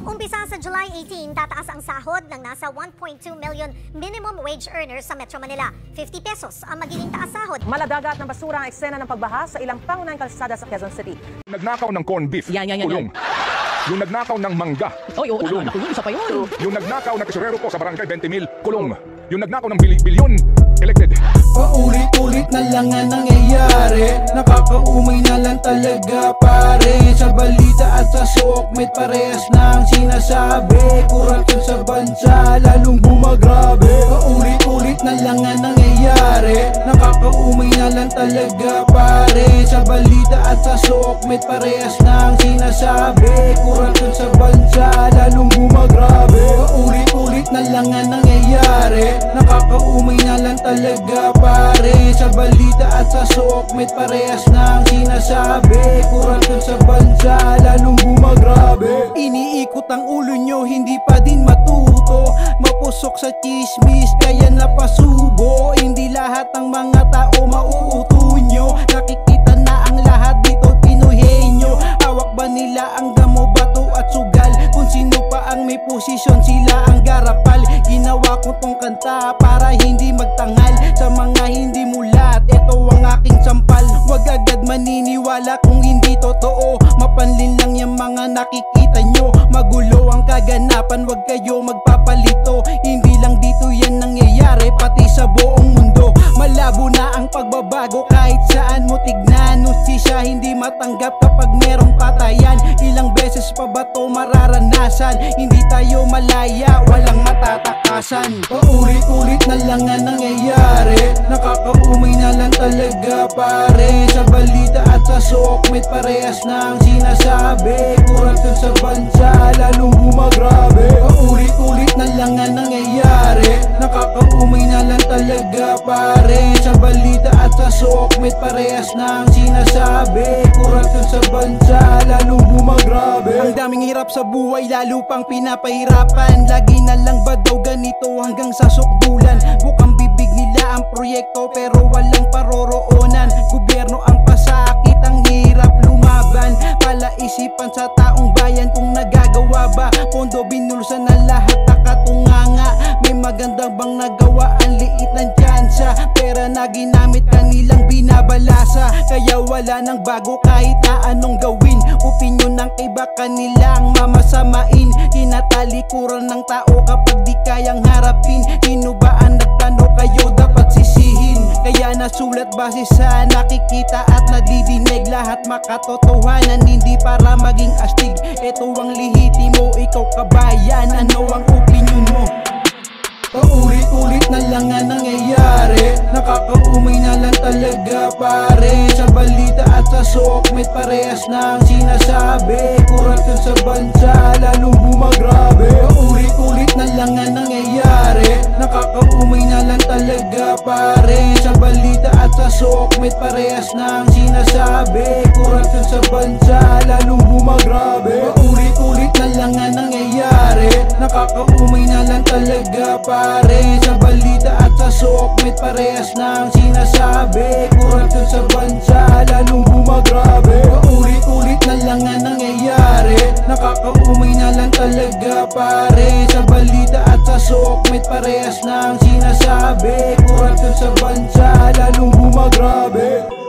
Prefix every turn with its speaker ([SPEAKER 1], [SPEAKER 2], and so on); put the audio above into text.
[SPEAKER 1] Umpisa sa July 18, tataas ang sahod ng nasa 1.2 million minimum wage earners sa Metro Manila. 50 pesos ang magiging taas sahod.
[SPEAKER 2] Maladagat ng basura ang eksena ng pagbaha sa ilang pangunahing kalsada sa Quezon City.
[SPEAKER 3] Nagnakaw ng corned beef, kulong. Yung nagnakaw ng mangga, kulong.
[SPEAKER 2] Isa pa yun.
[SPEAKER 3] Yung nagnakaw ng tesorero ko sa barangay 20,000, kulong. Yung nagnakaw ng bilyon, elected.
[SPEAKER 4] Paulit-ulit na lang nga nangyayari, nakakaumay na lang talaga pare. Sa balita at sa sokmet parehas na ang sinasabi, korupsyon sa bansa lalong bumagrabe. Paulit-ulit na lang nga nangyayari, nakakaumay na lang talaga pare. Sa balita at sa sokmet parehas na ang sinasabi, korupsyon sa bansa lalong bumagrabe. Paulit-ulit na lang nga nangyayari, nakakaumay na lang talaga pare. Sa balita at sa sokmet parehas na ang sinasabi, korupsyon sa bansa lalong bumagrabe. Iniikot ang ulo nyo, hindi pa din matuto, mapusok sa chismis kaya napasubo. Hindi lahat ng mga tao mauuto nyo, nakikita na ang lahat dito pinuhenyo. Hawak ba nila ang damo, bato at sugal? Kung sino pa ang may posisyon sila ang garapal. Ginawa ko tong kanta para hindi magtanghal sa mga hindi mulat, ito ang aking sampal. Huwag agad maniniwala kung hindi totoo, mapanlin lang yung mga nakikita nyo. Magulo ang kaganapan, huwag kayo magpapalito. Hindi lang dito yan nangyayari, pati sa buong mundo. Malabo na ang pagbabago kahit saan mo tignan. Hustisya hindi matanggap kapag merong patayan. Ilang beses pa ba to mararanasan? Hindi tayo malaya, walang matatakasan. Paulit-ulit na lang nga nangyayari, nakakaumay na lang talaga pare. Sa balita at sa sokmet parehas na ang sinasabi, korupsyon sa bansa lalong bumagrabe. Paulit-ulit na lang nga nangyayari, nakakaumay na lang talaga pare. Sa balita at sa sokmet parehas na ang sinasabi, korupsyon sa bansa lalong bumagrabe. Ang daming hirap sa buhay lalo pang pinapahirapan. Lagi na lang ba daw ganito hanggang sa sukdulan? Bukang bibig nila ang proyekto pero walang paroroonan. Gobyerno ang pasakit, ang hirap lumaban. Palaisipan sa taong bayan kung nagagawa ba. Pondo binulsa na lahat nakatunganga. May magandang bang nagawa, ang liit ng tsansa. Pera na ginamit kanilang binabalasa, kaya wala nang bago kahit na anong gawin. Opinyon ng iba kanilang mamasamain. Tinatalikuran ng tao kapag di kayang harapin. Sino ba ang nagplano, kayo dapat sisihin. Kaya nasulat base sa nakikita at nadidinig, lahat makatotohanan, hindi para maging astig. Ito ang lihitimo, ikaw kabayan, ano ang opinyon mo? Paulit-ulit na lang nga nangyayari, nakakaumay na lang talaga pare. Sa balita at sa sokmet parehas na ang sinasabi, korupsyon sa bansa lalong bumagrabe. Paulit-ulit na lang nga nangyayari, nakakaumay na lang talaga pare. Sa balita at sa sokmet parehas na ang sinasabi, korupsyon sa bansa lalong bumagrabe. Paulit-ulit na lang nga nangyayari, nakakaumay na lang talaga pare. Sa balita at sa sokmet parehas na ang sinasabi, korupsyon sa bansa lalong bumagrabe. Paulit-ulit na lang nga nangyayari, nakakaumay na lang talaga pare. Sa balita at sa sokmet parehas na ang sinasabi, korupsyon sa bansa lalong bumagrabe.